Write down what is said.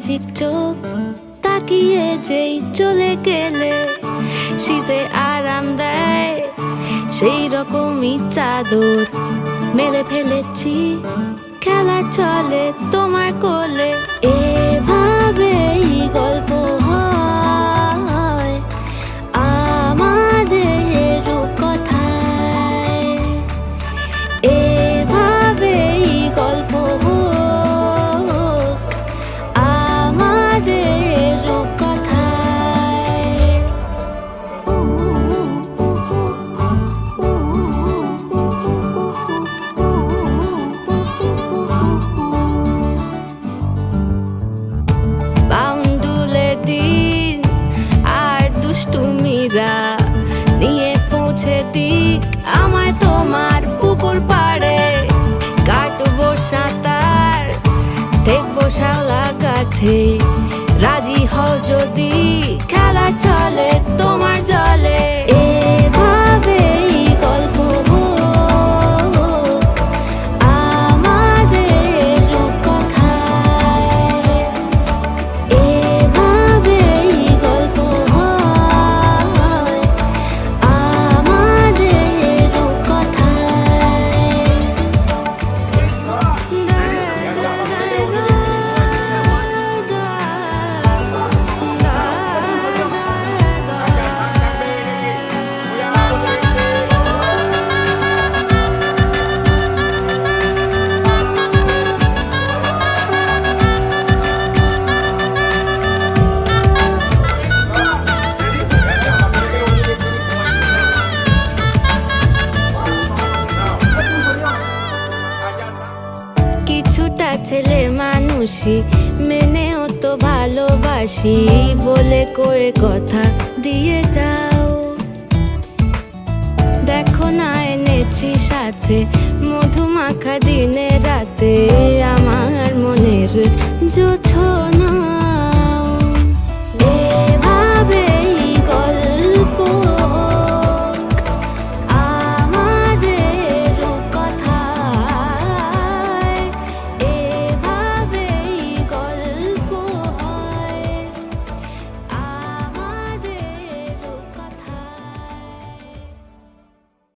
Magic চোখ তাকিয়ে যেই চলে গেলে শীতে আরাম দেয় সেই রকমই চাদর মেলে ফেলেছি খেলার চলে তোমার কোলে। এভাবেই গল্প হয় আমাদের রূপকথায়, এভাবেই গল্প হোক আমাদের রূপকথায়। বাউন্ডুলে দিন আর দুষ্টুমিরা নিয়ে পৌঁছে দিক আমায় তোমার পুকুর পাড়ে। কাটবো সাঁতার দেখবো শাওলা গাছে, রাজি হও যদি খেলা চলে তোমার জলে। এভাবেই গল্প হোক আমাদের রূপকথায়, এভাবেই গল্প হয় আমাদের রূপকথায়। কিছুটা ছেলে মানুষই মেনেও তো ভালোবাসি বলে কয়ে কথা দিয়ে যাও। দেখো না এনেছি সাথে মধুমাখা দিনে রাতে আমার মনের জোছনা।